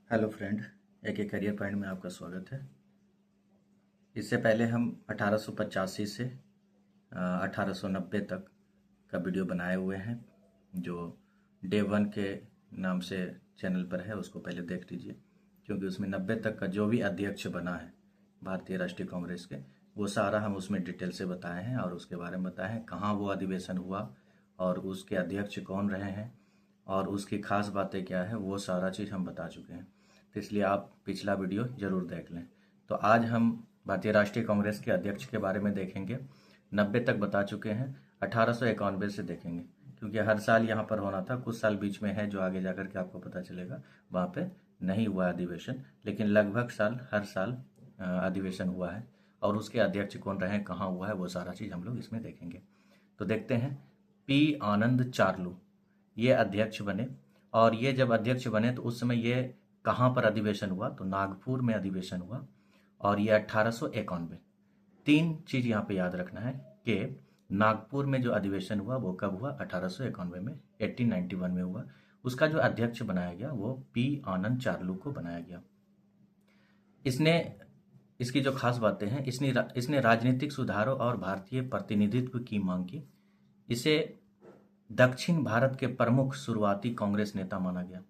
Hello friend, एक career point में आपका स्वागत है। इससे पहले हम 1885 से 1890 तक का वीडियो बनाए हुए हैं, जो डे वन के नाम से चैनल पर है। उसको पहले देख लीजिए, क्योंकि उसमें 90 तक का जो भी अध्यक्ष बना है भारतीय राष्ट्रीय कांग्रेस के, वो सारा हम उसमें डिटेल से बताए हैं और उसके बारे में बताए हैं कहाँ वो अधिवेशन हुआ और उसके अध्यक्ष कौन रहे हैं और उसकी खास बातें क्या है, वो सारा चीज़ हम बता चुके हैं। तो इसलिए आप पिछला वीडियो ज़रूर देख लें। तो आज हम भारतीय राष्ट्रीय कांग्रेस के अध्यक्ष के बारे में देखेंगे। 90 तक बता चुके हैं, 1891 से देखेंगे, क्योंकि हर साल यहाँ पर होना था। कुछ साल बीच में है जो आगे जाकर के आपको पता चलेगा, वहाँ पे नहीं हुआ अधिवेशन, लेकिन लगभग हर साल अधिवेशन हुआ है और उसके अध्यक्ष कौन रहे, कहाँ हुआ है, वो सारा चीज़ हम लोग इसमें देखेंगे। तो देखते हैं। पी आनंद चार्लू ये अध्यक्ष बने, और ये जब अध्यक्ष बने तो उस समय ये कहाँ पर अधिवेशन हुआ, तो नागपुर में अधिवेशन हुआ और ये 1891। तीन चीज यहाँ पे याद रखना है कि नागपुर में जो अधिवेशन हुआ वो कब हुआ, 1891 में, 1891 में हुआ। उसका जो अध्यक्ष बनाया गया वो पी आनंद चार्लू को बनाया गया। इसने इसकी जो खास बातें हैं, इसने राजनीतिक सुधारों और भारतीय प्रतिनिधित्व की मांग की। इसे दक्षिण भारत के प्रमुख शुरुआती कांग्रेस नेता माना गया।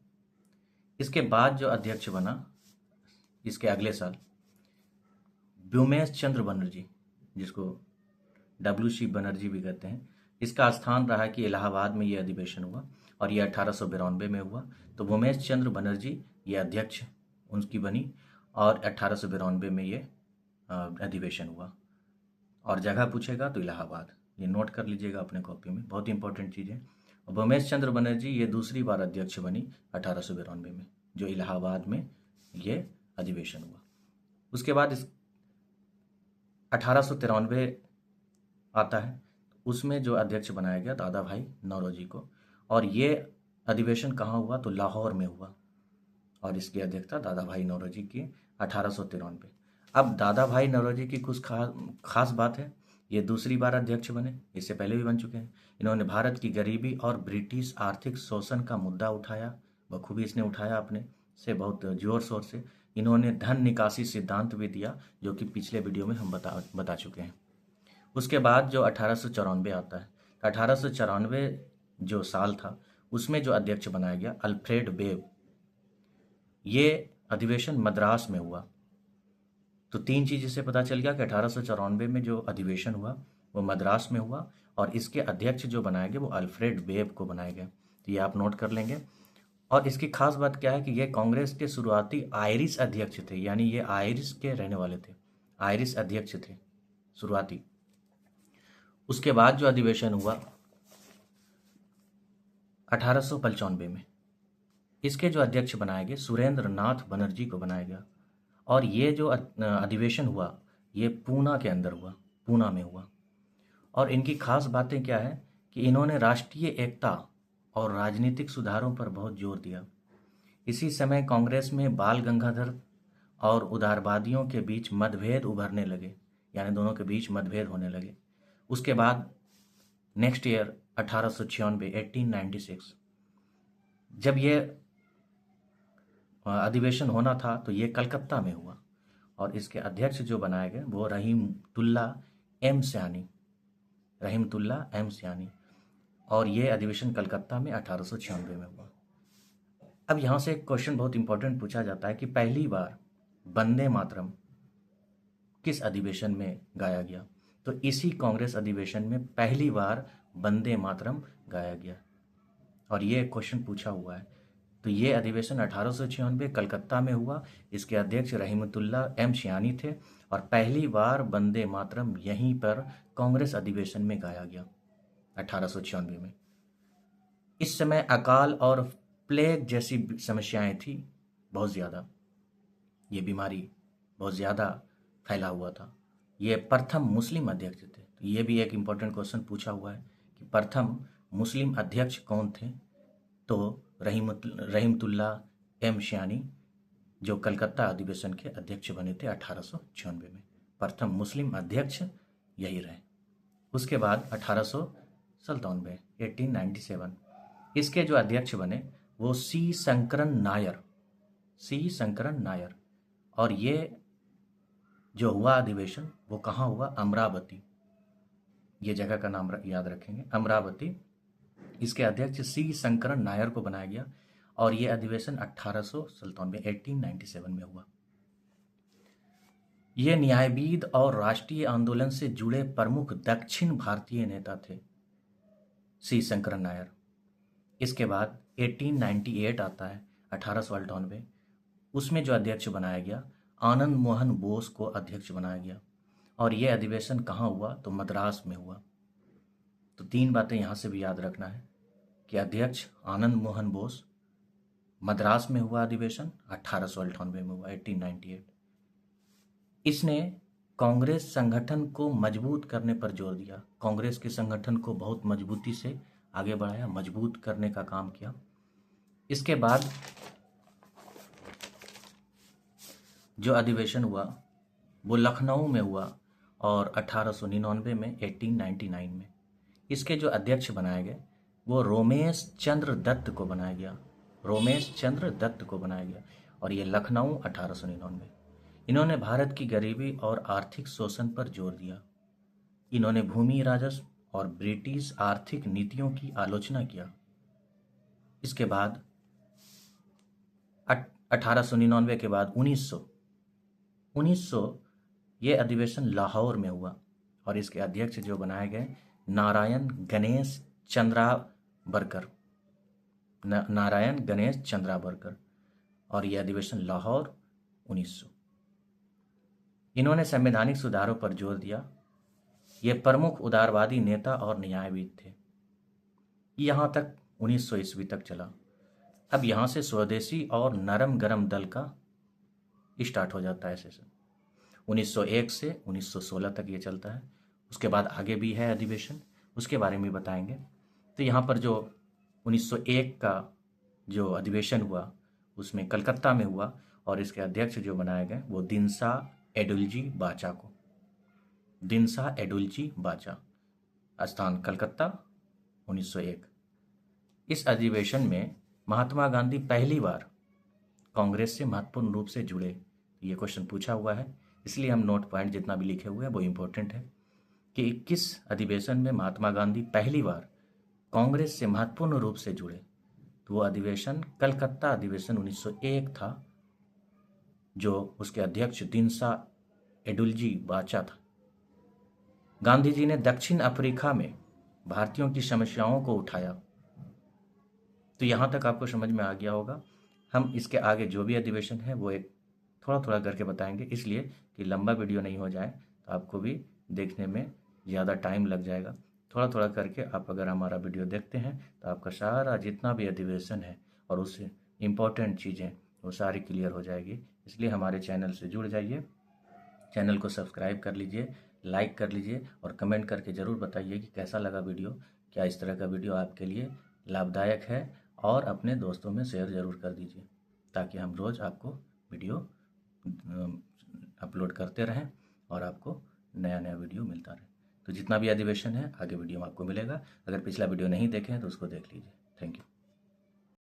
इसके बाद जो अध्यक्ष बना इसके अगले साल, व्योमेश चंद्र बनर्जी, जिसको WC बनर्जी भी कहते हैं, इसका स्थान रहा कि इलाहाबाद में ये अधिवेशन हुआ और ये 1892 में हुआ। तो व्योमेश चंद्र बनर्जी ये अध्यक्ष उनकी बनी और 1892 में ये अधिवेशन हुआ। और जगह पूछेगा तो इलाहाबाद, ये नोट कर लीजिएगा अपने कॉपी में, बहुत इंपॉर्टेंट चीज़ है। और व्योमेश चंद्र बनर्जी ये दूसरी बार अध्यक्ष बनी 1892 में, जो इलाहाबाद में ये अधिवेशन हुआ। उसके बाद इस 1893 आता है, उसमें जो अध्यक्ष बनाया गया दादा भाई नौरोजी को, और ये अधिवेशन कहाँ हुआ, तो लाहौर में हुआ और इसकी अध्यक्षता दादा भाई नौरोजी की 1893। अब दादा भाई नौरोजी की कुछ खास बात है। ये दूसरी बार अध्यक्ष बने, इससे पहले भी बन चुके हैं। इन्होंने भारत की गरीबी और ब्रिटिश आर्थिक शोषण का मुद्दा उठाया, बखूबी इसने उठाया अपने से, बहुत जोर शोर से। इन्होंने धन निकासी सिद्धांत भी दिया, जो कि पिछले वीडियो में हम बता चुके हैं। उसके बाद जो 1894 आता है, 1894 जो साल था उसमें जो अध्यक्ष बनाया गया अल्फ्रेड वेब, ये अधिवेशन मद्रास में हुआ। तो तीन चीज़ इससे पता चल गया कि 1894 में जो अधिवेशन हुआ वो मद्रास में हुआ और इसके अध्यक्ष जो बनाए गए वो अल्फ्रेड वेब को बनाए गए। तो ये आप नोट कर लेंगे। और इसकी खास बात क्या है कि ये कांग्रेस के शुरुआती आयरिश अध्यक्ष थे, यानी ये आयरिश के रहने वाले थे, आयरिश अध्यक्ष थे शुरुआती। उसके बाद जो अधिवेशन हुआ 1895 में, इसके जो अध्यक्ष बनाए गए सुरेंद्र नाथ बनर्जी को बनाया गया। और ये जो अधिवेशन हुआ ये पूना के अंदर हुआ, पूना में हुआ। और इनकी खास बातें क्या है कि इन्होंने राष्ट्रीय एकता और राजनीतिक सुधारों पर बहुत जोर दिया। इसी समय कांग्रेस में बाल गंगाधर और उदारवादियों के बीच मतभेद उभरने लगे, यानी दोनों के बीच मतभेद होने लगे। उसके बाद नेक्स्ट ईयर 1896 1896 जब ये अधिवेशन होना था तो ये कलकत्ता में हुआ और इसके अध्यक्ष जो बनाए गए वो रहीमतुल्ला एम सयानी, रहीमतुल्ला एम सयानी। और ये अधिवेशन कलकत्ता में 1896 में हुआ। अब यहाँ से एक क्वेश्चन बहुत इंपॉर्टेंट पूछा जाता है कि पहली बार वंदे मातरम किस अधिवेशन में गाया गया, तो इसी कांग्रेस अधिवेशन में पहली बार वंदे मातरम गाया गया और ये क्वेश्चन पूछा हुआ है। तो ये अधिवेशन 1896 कलकत्ता में हुआ। इसके अध्यक्ष रहीमतुल्ला एम सयानी थे और पहली बार वंदे मातरम यहीं पर कांग्रेस अधिवेशन में गाया गया 1896 में। इस समय अकाल और प्लेग जैसी समस्याएं थी बहुत ज़्यादा, ये बीमारी बहुत ज़्यादा फैला हुआ था। ये प्रथम मुस्लिम अध्यक्ष थे। तो ये भी एक इम्पोर्टेंट क्वेश्चन पूछा हुआ है कि प्रथम मुस्लिम अध्यक्ष कौन थे, तो रहीमतुल्ला एम सयानी, जो कलकत्ता अधिवेशन के अध्यक्ष बने थे 1896 में। प्रथम मुस्लिम अध्यक्ष यही रहे। उसके बाद 1897 1897 इसके जो अध्यक्ष बने वो सी शंकरन नायर, सी शंकरन नायर। और ये जो हुआ अधिवेशन वो कहाँ हुआ? अमरावती। ये जगह का नाम याद रखेंगे, अमरावती। इसके अध्यक्ष सी शंकरन नायर को बनाया गया और ये अधिवेशन 1897 में हुआ। ये न्यायविद और राष्ट्रीय आंदोलन से जुड़े प्रमुख दक्षिण भारतीय नेता थे सी शंकरन नायर। इसके बाद 1898 आता है, 1898। उसमें जो अध्यक्ष बनाया गया, आनंद मोहन बोस को अध्यक्ष बनाया गया। और यह अधिवेशन कहाँ हुआ? तो मद्रास में हुआ। तो 3 बातें यहाँ से भी याद रखना है कि अध्यक्ष आनंद मोहन बोस, मद्रास में हुआ अधिवेशन, 1898 में हुआ, 1898। इसने कांग्रेस संगठन को मजबूत करने पर जोर दिया। कांग्रेस के संगठन को बहुत मजबूती से आगे बढ़ाया, मजबूत करने का काम किया। इसके बाद जो अधिवेशन हुआ वो लखनऊ में हुआ और 1899 में, 1899 में। इसके जो अध्यक्ष बनाए गए वो रोमेश चंद्र दत्त को बनाया गया, रोमेश चंद्र दत्त को बनाया गया। और ये लखनऊ 1899। इन्होंने भारत की गरीबी और आर्थिक शोषण पर जोर दिया। इन्होंने भूमि राजस्व और ब्रिटिश आर्थिक नीतियों की आलोचना किया। इसके बाद 1899 के बाद 1900 ये अधिवेशन लाहौर में हुआ और इसके अध्यक्ष जो बनाए गए नारायण गणेश चंद्राबरकर, नारायण गणेश चंद्राबरकर। और यह अधिवेशन लाहौर 1900। इन्होंने संवैधानिक सुधारों पर जोर दिया। ये प्रमुख उदारवादी नेता और न्यायविद थे। यहाँ तक 1900 ईस्वी तक चला। अब यहाँ से स्वदेशी और नरम गरम दल का स्टार्ट हो जाता है सेशन। 1901 से 1916 तक ये चलता है। उसके बाद आगे भी है अधिवेशन, उसके बारे में बताएंगे। तो यहाँ पर जो 1901 का जो अधिवेशन हुआ उसमें कलकत्ता में हुआ और इसके अध्यक्ष जो बनाए गए वो दिनसा एडुल्जी बाचा को, दिनसा एडुल्जी बाचा, स्थान कलकत्ता, 1901। इस अधिवेशन में महात्मा गांधी पहली बार कांग्रेस से महत्वपूर्ण रूप से जुड़े। ये क्वेश्चन पूछा हुआ है, इसलिए हम नोट पॉइंट जितना भी लिखे हुए हैं वो इम्पोर्टेंट है कि किस अधिवेशन में महात्मा गांधी पहली बार कांग्रेस से महत्वपूर्ण रूप से जुड़े। तो वो अधिवेशन कलकत्ता अधिवेशन 1901 था, जो उसके अध्यक्ष दिनसा एडुल्जी बाचा था। गांधी जी ने दक्षिण अफ्रीका में भारतीयों की समस्याओं को उठाया। तो यहाँ तक आपको समझ में आ गया होगा। हम इसके आगे जो भी अधिवेशन है वो एक थोड़ा थोड़ा करके बताएंगे, इसलिए कि लंबा वीडियो नहीं हो जाए तो आपको भी देखने में ज़्यादा टाइम लग जाएगा। थोड़ा थोड़ा करके आप अगर हमारा वीडियो देखते हैं तो आपका सारा जितना भी अधिवेशन है और उससे इम्पोर्टेंट चीज़ें वो सारी क्लियर हो जाएगी। इसलिए हमारे चैनल से जुड़ जाइए, चैनल को सब्सक्राइब कर लीजिए, लाइक कर लीजिए और कमेंट करके ज़रूर बताइए कि कैसा लगा वीडियो, क्या इस तरह का वीडियो आपके लिए लाभदायक है। और अपने दोस्तों में शेयर ज़रूर कर दीजिए ताकि हम रोज़ आपको वीडियो अपलोड करते रहें और आपको नया नया वीडियो मिलता रहे। तो जितना भी अधिवेशन है आगे वीडियो में आपको मिलेगा। अगर पिछला वीडियो नहीं देखे हैं तो उसको देख लीजिए। Thank you.